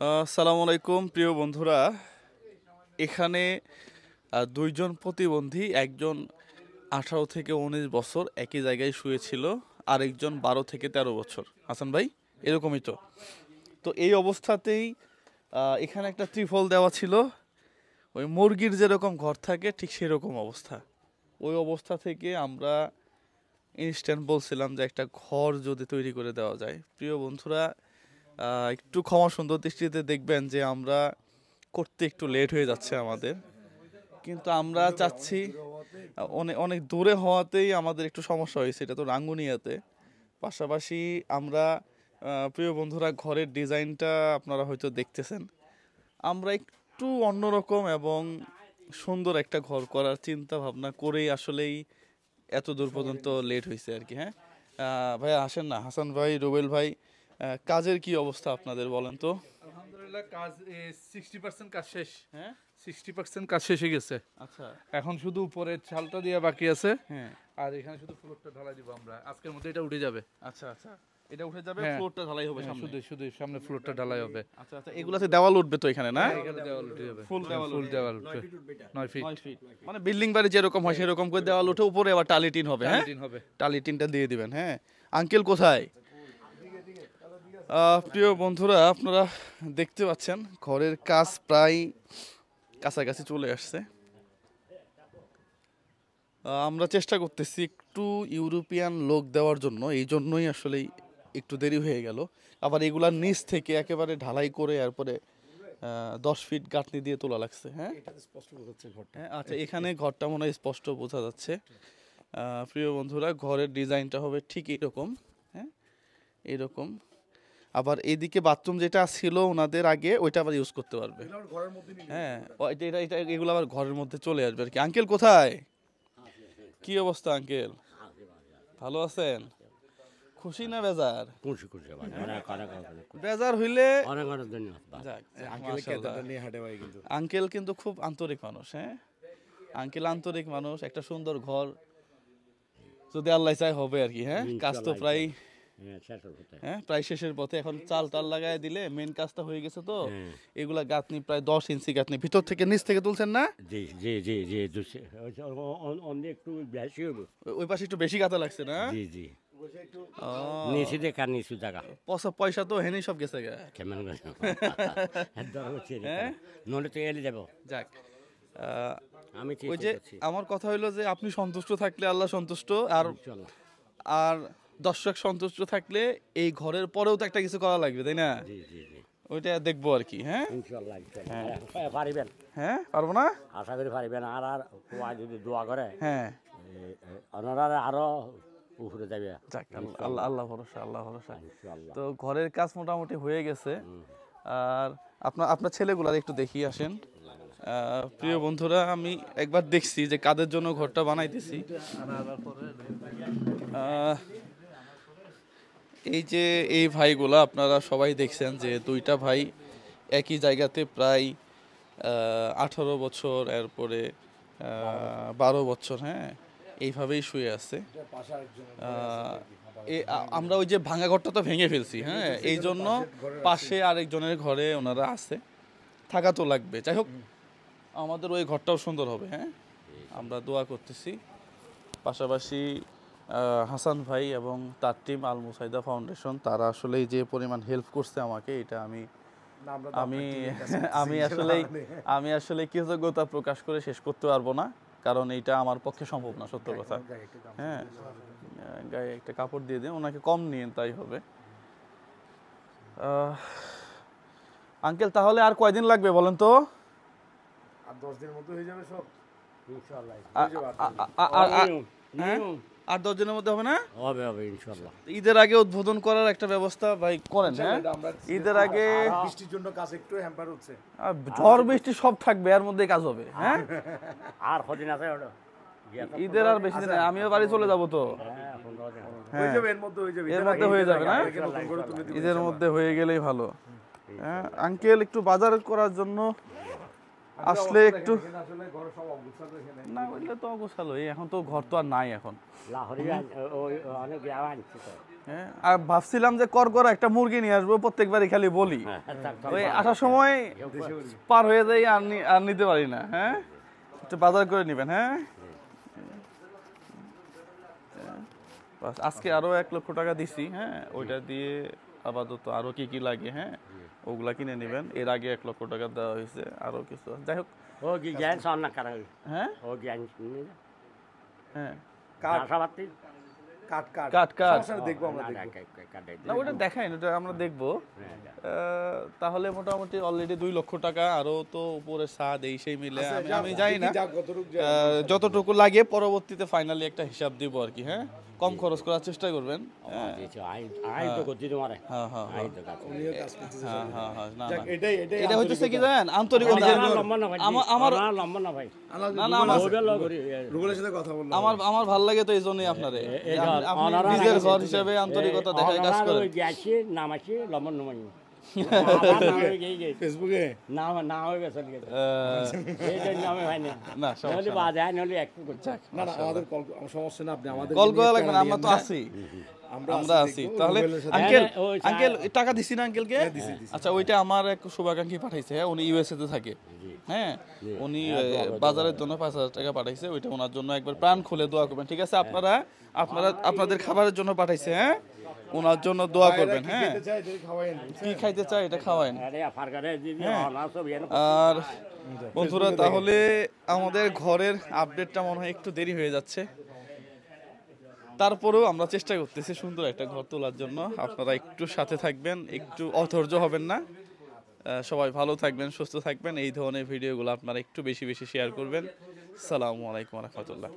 আসসালামু আলাইকুম প্রিয় বন্ধুরা। এখানে দুইজন প্রতিবন্ধী, একজন 18 থেকে 19 বছর একই জায়গায় শুয়েছিল, আরেকজন 12 থেকে 13 বছর। হাসান ভাই, এরকমই তো। তো এই অবস্থাতেই এখানে একটা ত্রিফল দেওয়া ছিল, ওই মুরগির যেরকম ঘর থাকে ঠিক সেরকম অবস্থা। ওই অবস্থা থেকে আমরা ইনস্ট্যান্ট বলছিলাম যে একটা ঘর যদি তৈরি করে দেওয়া যায়। প্রিয় বন্ধুরা, একটু ক্ষমা সুন্দর দৃষ্টিতে দেখবেন যে আমরা করতে একটু লেট হয়ে যাচ্ছে আমাদের, কিন্তু আমরা চাচ্ছি অনেক অনেক দূরে হওয়াতেই আমাদের একটু সমস্যা হয়েছে। এটা তো রাঙ্গুনিয়াতে। পাশাপাশি আমরা প্রিয় বন্ধুরা, ঘরের ডিজাইনটা আপনারা হয়তো দেখতেছেন, আমরা একটু অন্যরকম এবং সুন্দর একটা ঘর করার চিন্তা ভাবনা করেই আসলেই এত দূর পর্যন্ত লেট হয়েছে আর কি। হ্যাঁ ভাই, আসেন না, হাসান ভাই, রুবেল ভাই, কাজের কি অবস্থা আপনাদের বলেন তো? আলহামদুলিল্লাহ, কাজ 60% কাজ শেষ। হ্যাঁ, 60% কাজ শেষ হয়ে গেছে। আচ্ছা, এখন শুধু উপরের ছালটা দিয়ে বাকি আছে। হ্যাঁ, আর এখানে শুধু ফ্লোরটা ঢালাই দিব আমরা, আজকের মধ্যে এটা উঠে যাবে। আচ্ছা আচ্ছা, এটা উঠে যাবে, হ্যাঁ, ফ্লোরটা ঢালাই হবে হ্যাঁ, সামনে। শুধু শুধু সামনে ফ্লোরটা ঢালাই হবে। আচ্ছা আচ্ছা, এগুলাতে দেওয়াল উঠবে তো এখানে, না? এখানে দেওয়াল উঠে যাবে, ফুল দেওয়াল ফুল উঠবে। দেওয়াল উঠবে 9 ফিট 9 ফিট, মানে বিল্ডিং বাড়ি যেরকম হয় সেরকম করে দেওয়াল উঠে, উপরে আবার টালি টিন হবে। হ্যাঁ, দিন হবে। টালি টিনটা দিয়ে দিবেন। হ্যাঁ, আঙ্কেল কোথায়? প্রিয় বন্ধুরা, আপনারা দেখতে পাচ্ছেন ঘরের কাজ প্রায় কাছাকাছি চলে আসছে। আমরা চেষ্টা করতেছি একটু ইউরোপিয়ান লোক দেওয়ার জন্য, এই জন্যই আসলে একটু দেরি হয়ে গেল। আবার এগুলার নিচ থেকে একেবারে ঢালাই করে এরপরে 10 ফিট গাঁথনি দিয়ে তোলা লাগছে। হ্যাঁ, হ্যাঁ, আচ্ছা, এখানে ঘরটা মনে হয় স্পষ্ট বোঝা যাচ্ছে। প্রিয় বন্ধুরা, ঘরের ডিজাইনটা হবে ঠিক এরকম। হ্যাঁ, এরকম। আবার এইদিকে বাথরুম যেটা ছিল ওনাদের আগে, ওইটা আবার ইউজ করতে পারবে। হ্যাঁ, এটা এটা এগুলো আবার ঘরের মধ্যে চলে আসবে আর কি। আঙ্কেল কোথায়? কি অবস্থা আঙ্কেল, ভালো আছেন? খুশি না বেজার? খুশি খুশি ভাই, অনেক অনেক বেজার হইলে অনেক অনেক ধন্যবাদ। যাক, মাশাআল্লাহ। আঙ্কেল কিন্তু খুব আন্তরিক মানুষ। হ্যাঁ, আঙ্কেল আন্তরিক মানুষ। একটা সুন্দর ঘর যদি আল্লাহ চায় হবে আর কি। হ্যাঁ, কাজ তো প্রায় প্রায় শেষের পথে। এখন চাল টাল লাগায় দিলে মেন কাজটা হয়ে গেছে। তো এগুলা গাঁথনি প্রায় 10 ইঞ্চি গাঁথনি, ভিতর থেকে নিচ থেকে তুলছেন না? জি জি জি জি, অনেক একটু বেশি হবে। ওই পাশে একটু বেশি গাঁথা লাগছে না? জি জি, ও, নিচে দেখা নিচু জায়গা পয়সা তো হেনি সব গেছে গা। কেমন নলে তো এলে যাব। যাক, আমি ওই যে আমার কথা হইলো যে আপনি সন্তুষ্ট থাকলে আল্লাহ সন্তুষ্ট, আর আর দর্শক সন্তুষ্ট থাকলে এই ঘরের পরেও তো একটা কিছু করা লাগবে, তাই না? জি জি জি, ওইটা দেখবো আর কি। হ্যাঁ, ইনশাআল্লাহ পারিবেন। হ্যাঁ, পারবো না? আশা করি পারিবেন। আর আর যদি দোয়া করে, হ্যাঁ, ওনারা আরো উপরে যাবে। যাক, আল্লাহ আল্লাহ ভরসা, আল্লাহ ভরসা। ইনশাআল্লাহ। তো ঘরের কাজ মোটামুটি হয়ে গেছে। আর আপনার ছেলেগুলার একটু দেখিয়ে আসেন। প্রিয় বন্ধুরা, আমি একবার দেখছি যে কাদের জন্য ঘরটা বানাইতেছি। এই যে এই ভাইগুলা আপনারা সবাই দেখছেন যে দুইটা ভাই একই জায়গাতে প্রায় 18 বছর, এরপরে 12 বছর, হ্যাঁ, এইভাবেই শুয়ে আছে। আমরা ওই যে ভাঙা ঘরটা তো ভেঙে ফেলছি। হ্যাঁ, এই জন্য পাশে আরেকজনের ঘরে ওনারা আছে, থাকা তো লাগবে। যাই হোক, আমাদের ওই ঘরটাও সুন্দর হবে। হ্যাঁ, আমরা দোয়া করতেছি। পাশাপাশি হাসান ভাই এবং তার টিম আল মুসাইদা ফাউন্ডেশন, তারা আসলে যে পরিমাণ হেল্প করছে আমাকে, এটা আমি আমি আমি আসলে কৃতজ্ঞতা প্রকাশ করে শেষ করতে পারবো না, কারণ এটা আমার পক্ষে সম্ভব না, সত্য কথা। হ্যাঁ, গায়ে একটা কাপড় দিয়ে দিন, ওনাকে কম নিয়ে তাই হবে। আঙ্কেল, তাহলে আর কয়দিন লাগবে বলেন তো? আর 10 দিনের মধ্যে হয়ে যাবে সব, ইনশাআল্লাহ। আর 10 দিনের মধ্যে হবে না? হবে হবে ইনশাআল্লাহ। ঈদের আগে উদ্বোধন করার একটা ব্যবস্থা ভাই করেন। হ্যাঁ, ঈদের আগে বৃষ্টির জন্য কাজ একটু হ্যাম্পার হচ্ছে। ঝড় বৃষ্টি সব থাকবে, এর মধ্যে কাজ হবে। হ্যাঁ, আর কদিন আছে ওটা, ঈদের আর বেশি দিন, আমিও বাড়ি চলে যাব তো। হয়ে যাবে, এর মধ্যে হয়ে যাবে, এর মধ্যে হয়ে যাবে না? ঈদের মধ্যে হয়ে গেলেই ভালো। হ্যাঁ, আঙ্কেল একটু বাজার করার জন্য আসলে একটু, আসলে ঘর সব অবস্থা এখানে না বললে তো অগোছালো, এখন তো ঘর তো আর নাই এখন। লাহোরি অনেক আনছে তো। হ্যাঁ আর ভাবছিলাম যে করকরা একটা মুরগি নিয়ে আসবো, প্রত্যেকবারই খালি বলি, ওই আসার সময় পার হয়ে যাই আর নিতে পারি না। হ্যাঁ একটু বাজার করে নেবেন। হ্যাঁ বাস, আজকে আরো 1 লক্ষ টাকা দিছি। হ্যাঁ ওইটা দিয়ে আপাতত আরো কি কি লাগে হ্যাঁ ওগুলা কিনে নেবেন। এর আগে 1 লক্ষ টাকা দেওয়া হয়েছে, আরো কিছু যাই হোক। ও কি জ্ঞান সান্না কারা হ্যাঁ ও জ্ঞান হ্যাঁ আশাবাদী কাট কাট কাট কাট সমস্যা নেই, দেখবো আমরা দেখবো। না ওটা দেখাইন, ওটা আমরা দেখবো। তাহলে মোটামুটি অলরেডি 2 লক্ষ টাকা, আরো তো উপরে সাদ এই সেই মিলে আমি জানি না যা কতটুকু যা যতটুকু লাগে পরবর্তীতে ফাইনালি একটা হিসাব দিব আর কি। হ্যাঁ কম খরচ করার চেষ্টা করবেন। হ্যাঁ আই তো করছি তোমার হ্যাঁ হ্যাঁ আই তো কাজ উনিও কাজ করতেছে। হ্যাঁ হ্যাঁ হ্যাঁ না যাক, না এটাই এটা হচ্ছে কি জানেন আন্তরিকতা। লম্বা না ভাই আমার লম্বা না ভাই না না আমার রুবেলের সাথে কথা বললাম। আমার ভালো লাগে তো এই জন্যই আপনারে আপনি নিজের ঘর হিসেবে আন্তরিকতা দেখায় কাজ করেন। গেছে নাম আছে লম্বা নমাই ফেসবুকে নাম না হয়ে গেছে এই জন্য আমি হয় না না নলে বাজায় নলে একটু করছে না না আমাদের কল সমস্যা না, আপনি আমাদের কল করা লাগবে না, আমরা তো আছি, আমরা আছি। তাহলে আঙ্কেল আঙ্কেল টাকা দিছি না আঙ্কেলকে? আচ্ছা ওইটা আমার এক শুভাকাঙ্ক্ষী পাঠাইছে। হ্যাঁ উনি ইউএসএ তে থাকে। হ্যাঁ উনি বাজারের জন্য 5,000 টাকা পাঠাইছে, ওইটা ওনার জন্য একবার প্রাণ খুলে দোয়া করবেন। ঠিক আছে আপনারা আপনাদের খাবারের জন্য পাঠাইছে। হ্যাঁ ওনার জন্য দোয়া করবেন। হ্যাঁ কি খাইতে চাই এটা খাওয়াইন। আর বন্ধুরা তাহলে আমাদের ঘরের আপডেটটা মনে হয় একটু দেরি হয়ে যাচ্ছে, তারপরেও আমরা চেষ্টা করতেছি সুন্দর একটা ঘর তোলার জন্য। আপনারা একটু সাথে থাকবেন, একটু অধৈর্য হবেন না। সবাই ভালো থাকবেন, সুস্থ থাকবেন। এই ধরনের ভিডিওগুলো আপনারা একটু বেশি বেশি শেয়ার করবেন। আসসালামু আলাইকুম ওয়া রাহমাতুল্লাহ।